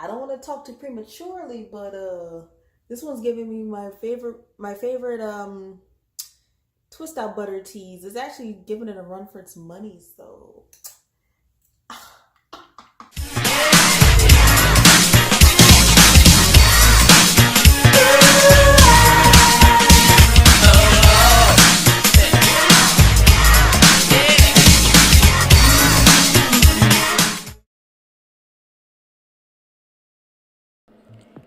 I don't want to talk too prematurely, but this one's giving me my favorite twist out butter teas. It's actually giving it a run for its money, so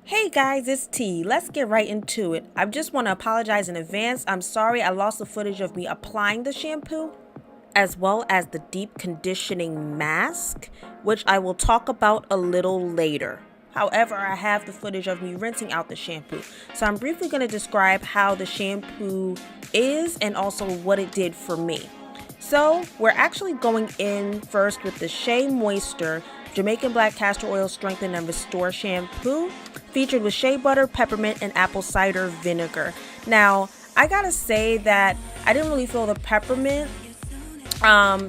Hey guys, it's T. Let's get right into it. I just want to apologize in advance. I'm sorry I lost the footage of me applying the shampoo as well as the deep conditioning mask, which I will talk about a little later. However, I have the footage of me rinsing out the shampoo. So I'm briefly going to describe how the shampoo is and also what it did for me. So we're actually going in first with the Shea Moisture Jamaican Black Castor Oil Strengthen and Restore Shampoo, featured with shea butter, peppermint, and apple cider vinegar. Now, I gotta say that I didn't really feel the peppermint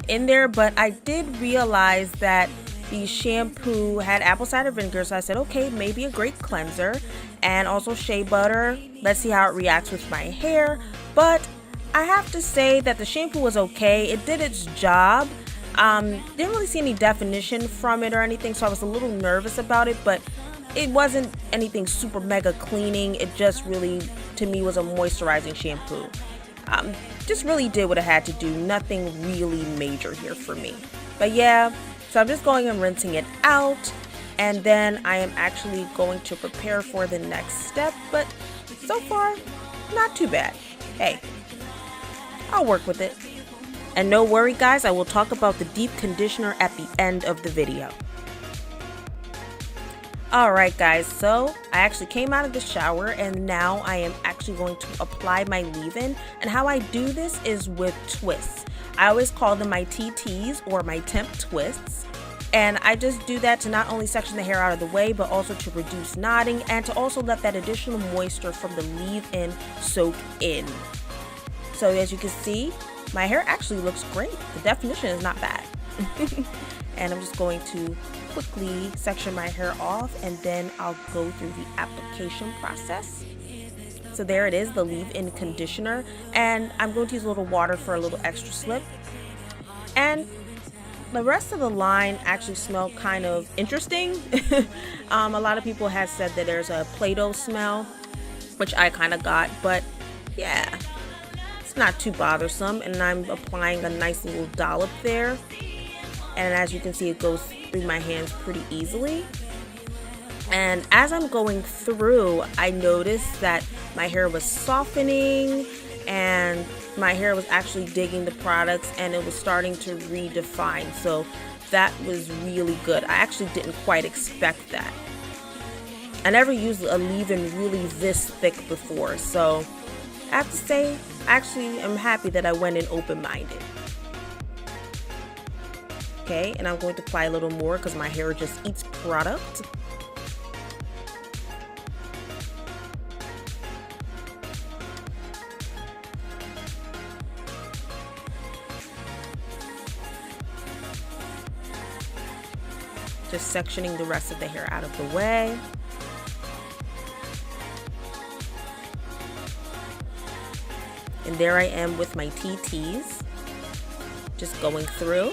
in there, but I did realize that the shampoo had apple cider vinegar, so I said, okay, maybe a great cleanser, and also shea butter. Let's see how it reacts with my hair. But I have to say that the shampoo was okay. It did its job. Didn't really see any definition from it or anything, so I was a little nervous about it, but it wasn't anything super mega cleaning. It just really, to me, was a moisturizing shampoo. Just really did what it had to do. Nothing really major here for me. But yeah, so I'm just going and rinsing it out, and then I am actually going to prepare for the next step, but so far, not too bad. Hey, I'll work with it. And no worry guys, I will talk about the deep conditioner at the end of the video. Alright guys, so I actually came out of the shower and now I am actually going to apply my leave-in. And how I do this is with twists. I always call them my TTs or my temp twists. And I just do that to not only section the hair out of the way, but also to reduce knotting and to also let that additional moisture from the leave-in soak in. So as you can see, my hair actually looks great. The definition is not bad. And I'm just going to quickly section my hair off and then I'll go through the application process. So there it is, the leave-in conditioner. And I'm going to use a little water for a little extra slip. And the rest of the line actually smelled kind of interesting. A lot of people have said that there's a Play-Doh smell, which I kind of got, but yeah. Not too bothersome, and I'm applying a nice little dollop there, and as you can see, it goes through my hands pretty easily. And as I'm going through, I noticed that my hair was softening and my hair was actually digging the products and it was starting to redefine, so that was really good. I actually didn't quite expect that. I never used a leave-in really this thick before, so I have to say, actually, I'm happy that I went in open-minded. Okay, and I'm going to apply a little more because my hair just eats product. Just sectioning the rest of the hair out of the way. And there I am with my TTs, just going through,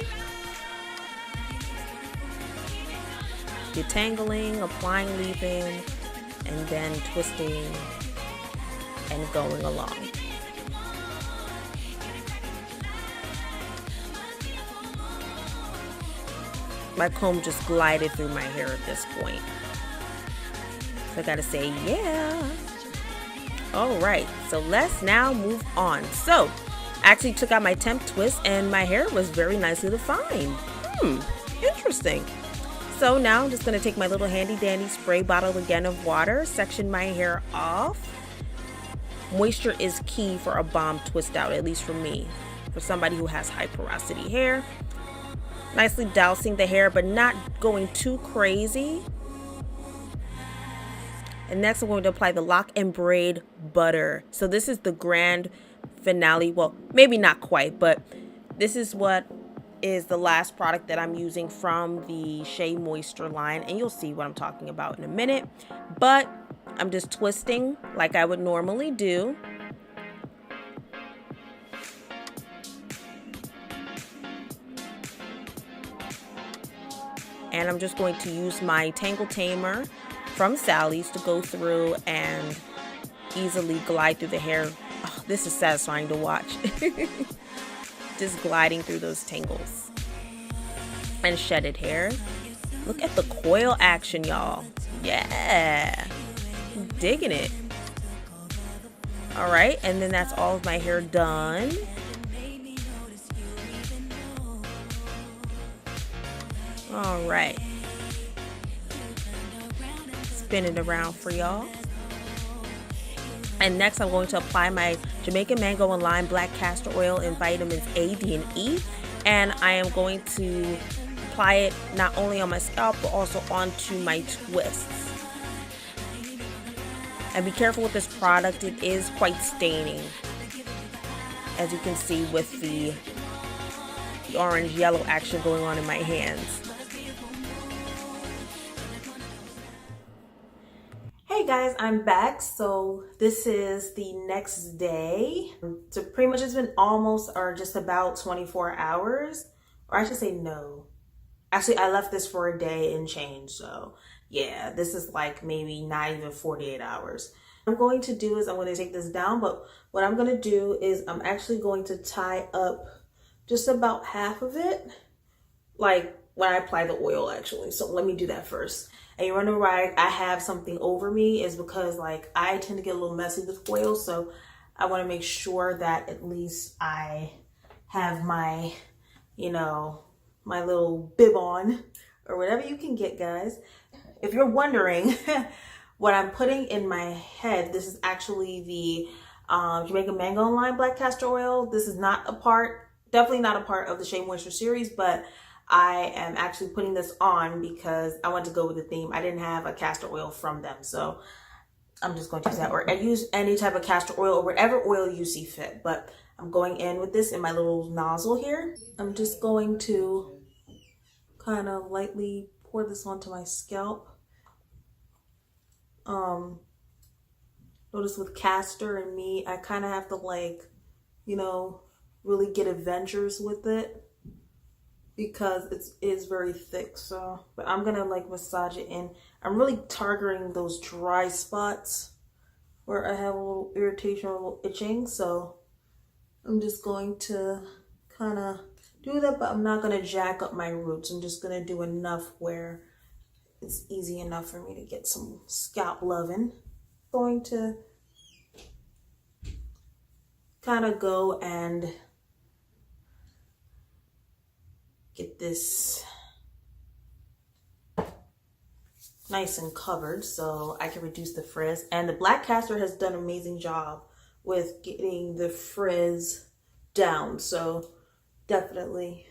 detangling, applying leave-in, and then twisting and going along. My comb just glided through my hair at this point. So I gotta say, yeah. Alright, so let's now move on. So, I actually took out my temp twist and my hair was very nicely defined. Interesting. So now I'm just going to take my little handy dandy spray bottle again of water, section my hair off. Moisture is key for a bomb twist out, at least for me. For somebody who has high porosity hair. Nicely dousing the hair, but not going too crazy. And next I'm going to apply the Lock and Braid Butter. So this is the grand finale. Well, maybe not quite, but this is what is the last product that I'm using from the Shea Moisture line, and you'll see what I'm talking about in a minute. But I'm just twisting like I would normally do. And I'm just going to use my Tangle Tamer from Sally's to go through and easily glide through the hair. Oh, this is satisfying to watch. Just gliding through those tangles and shedded hair. Look at the coil action, y'all. Yeah, I'm digging it. All right, and then that's all of my hair done. All right, spin it around for y'all. And next I'm going to apply my Jamaican Mango and Lime Black Castor Oil in vitamins A, D, and E. And I am going to apply it not only on my scalp, but also onto my twists. And be careful with this product, it is quite staining, as you can see with the orange-yellow action going on in my hands. Hey guys, I'm back. So this is the next day. So pretty much it's been almost or just about 24 hours. Or I should say no. Actually, I left this for a day and change. So yeah, this is like maybe not even 48 hours. What I'm going to do is I'm going to take this down. But what I'm going to do is I'm actually going to tie up just about half of it. Like when I apply the oil actually. So let me do that first. And you wonder why I have something over me is because like I tend to get a little messy with oil. So I want to make sure that at least I have my, you know, my little bib on or whatever you can get, guys. If you're wondering what I'm putting in my head, this is actually the Jamaican Mango and Lime Black Castor Oil. This is not a part, definitely not a part of the Shea Moisture series, but I am actually putting this on because I want to go with the theme. I didn't have a castor oil from them, so I'm just going to use that. Or I use any type of castor oil or whatever oil you see fit. But I'm going in with this in my little nozzle here. I'm just going to kind of lightly pour this onto my scalp. Notice with castor and me, I kind of have to like, you know, really get adventures with it, because it is very thick. So but I'm gonna like massage it in. I'm really targeting those dry spots where I have a little irritation or a little itching. So I'm just going to kind of do that, but I'm not gonna jack up my roots. I'm just gonna do enough where it's easy enough for me to get some scalp loving. Going to kind of go and get this nice and covered so I can reduce the frizz. And the black castor has done an amazing job with getting the frizz down. So definitely,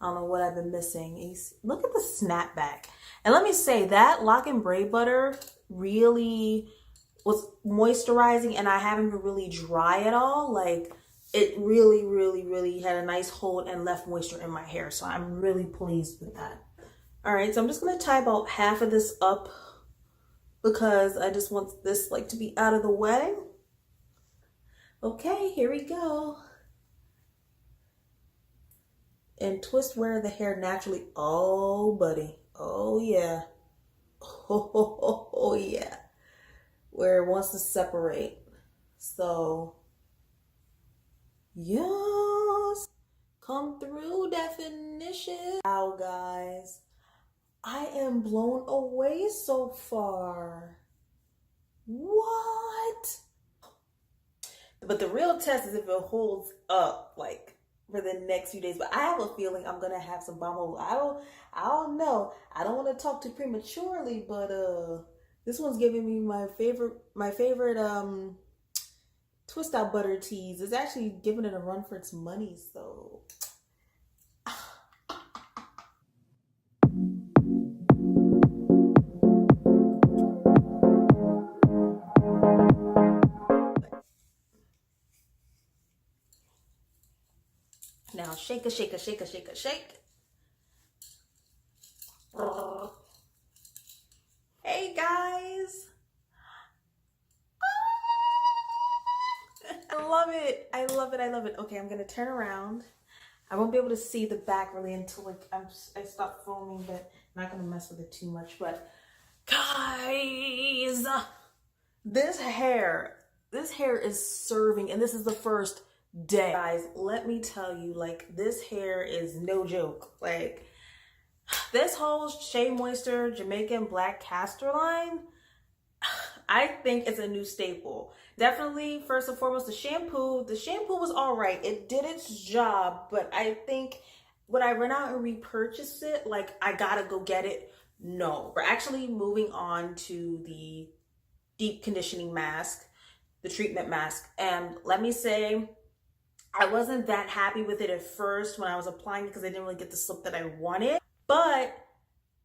I don't know what I've been missing. Look at the snapback. And let me say that lock and braid butter really was moisturizing, and I haven't been really dry at all. Like it really, really, really had a nice hold and left moisture in my hair. So I'm really pleased with that. All right, so I'm just gonna tie about half of this up because I just want this like to be out of the way. Okay, here we go. And twist where the hair naturally, oh buddy, oh yeah. Oh yeah. Where it wants to separate. So yes, come through definition. Wow, guys, I am blown away so far. What? But the real test is if it holds up like for the next few days. But I have a feeling I'm gonna have some bomb. I don't know. I don't want to talk too prematurely, but this one's giving me my favorite twist out butter teas. It's actually giving it a run for its money. So now Now shake a, shake a, shake a, shake a, shake. Hey guys. I love it. I love it. I love it. Okay, I'm gonna turn around. I won't be able to see the back really until like I stop filming, but I'm not gonna mess with it too much. But guys, this hair is serving, and this is the first day. Guys, let me tell you, like, this hair is no joke. Like, this whole Shea Moisture Jamaican Black Castor line, I think it's a new staple. Definitely, first and foremost, the shampoo. The shampoo was all right. It did its job, but I think when I run out and repurchase it, like, I gotta go get it. No, we're actually moving on to the deep conditioning mask, the treatment mask. And let me say, I wasn't that happy with it at first when I was applying it because I didn't really get the slip that I wanted. But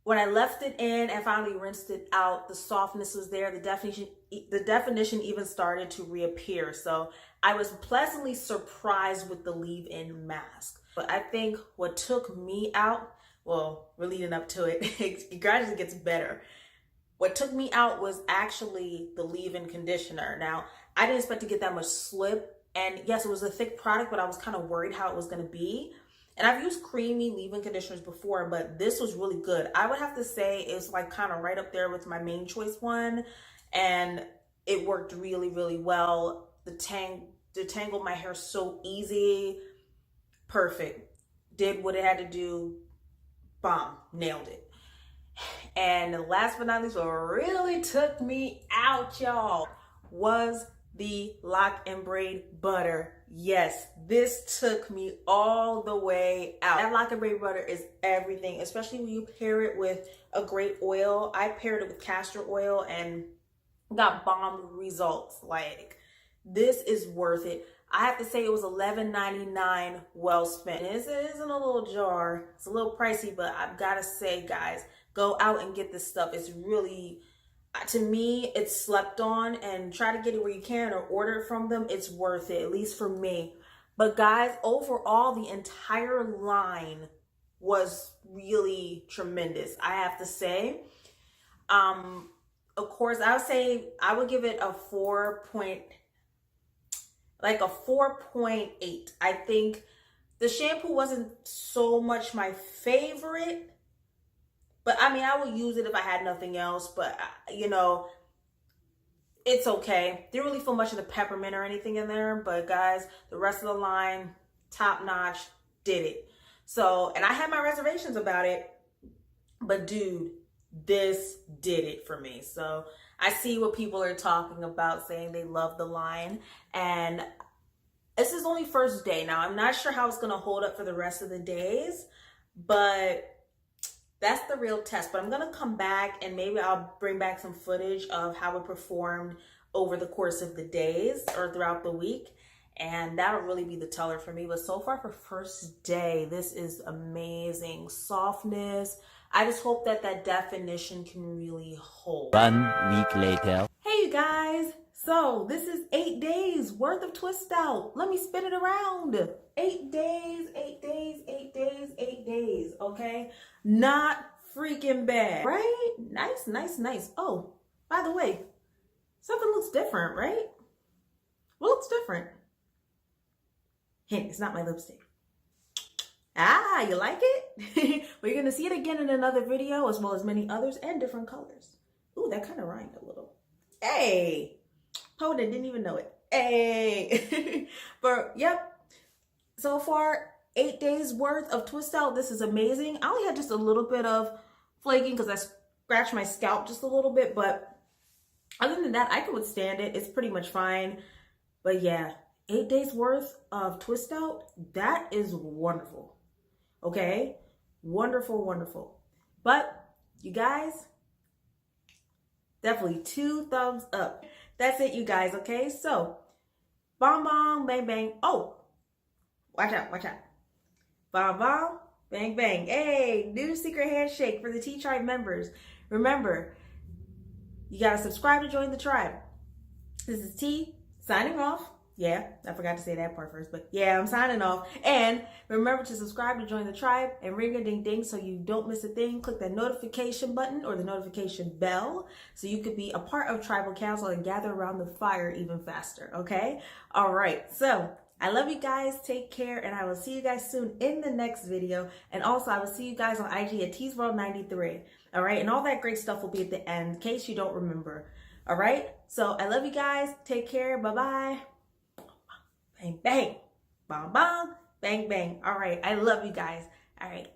when I left it in and finally rinsed it out, the softness was there. The definition even started to reappear. So I was pleasantly surprised with the leave-in mask. But I think what took me out, well, we're leading up to it, it gradually gets better. What took me out was actually the leave-in conditioner. Now, I didn't expect to get that much slip. And yes, it was a thick product, but I was kind of worried how it was going to be. And I've used creamy leave-in conditioners before, but this was really good. I would have to say it's like kind of right up there with my main choice one. And it worked really, really well. The tangled my hair so easy. Perfect. Did what it had to do. Bomb. Nailed it. And last but not least, what really took me out, y'all, was the lock and braid butter. Yes, this took me all the way out. That lock and braid butter is everything, especially when you pair it with a great oil. I paired it with castor oil and got bomb results. Like, this is worth it. I have to say it was $11.99 well spent. It is in a little jar. It's a little pricey, but I've got to say, guys, go out and get this stuff. It's really, to me, it's slept on, and try to get it where you can or order it from them. It's worth it, at least for me. But guys, overall, the entire line was really tremendous, I have to say. Of course, I would say I would give it a 4.8. I think the shampoo wasn't so much my favorite. But I mean, I would use it if I had nothing else. But, you know, it's okay. Didn't really feel much of the peppermint or anything in there. But guys, the rest of the line, top notch, did it. So, and I had my reservations about it. But dude, this did it for me. So I see what people are talking about, saying they love the line. And this is only first day. Now, I'm not sure how it's going to hold up for the rest of the days. But that's the real test. But I'm going to come back and maybe I'll bring back some footage of how it performed over the course of the days or throughout the week. And that'll really be the teller for me. But so far for first day, this is amazing. Softness. I just hope that that definition can really hold. 1 week later. Hey, you guys. So this is 8 days worth of twist out. Let me spin it around. 8 days, 8 days, 8 days, 8 days. Okay. Not freaking bad, right? Nice, nice, nice. Oh, by the way, something looks different, right? What looks different? Hint, it's not my lipstick. Ah, you like it? Well, you're going to see it again in another video, as well as many others and different colors. Ooh, that kind of rhymed a little. Hey, hold it, didn't even know it. Hey, but yep. So far, 8 days worth of twist out. This is amazing. I only had just a little bit of flaking because I scratched my scalp just a little bit, but other than that, I can withstand it. It's pretty much fine. But yeah, 8 days worth of twist out. That is wonderful. Okay, wonderful, wonderful. But you guys, definitely 2 thumbs up. That's it, you guys. Okay, so bomb, bomb, bang, bang. Oh, watch out, watch out. Bomb, bomb, bang, bang. Hey, new secret handshake for the T Tribe members. Remember, you gotta subscribe to join the tribe. This is T signing off. Yeah, I forgot to say that part first, but yeah, I'm signing off. And remember to subscribe to join the tribe and ring a ding ding so you don't miss a thing. Click that notification button or the notification bell so you could be a part of tribal council and gather around the fire even faster. Okay? All right. So I love you guys. Take care, and I will see you guys soon in the next video. And also, I will see you guys on IG at TeesWorld93. All right, and all that great stuff will be at the end in case you don't remember. All right. So I love you guys. Take care. Bye bye. Bang, bang. Bong, bong. Bang, bang. All right. I love you guys. All right.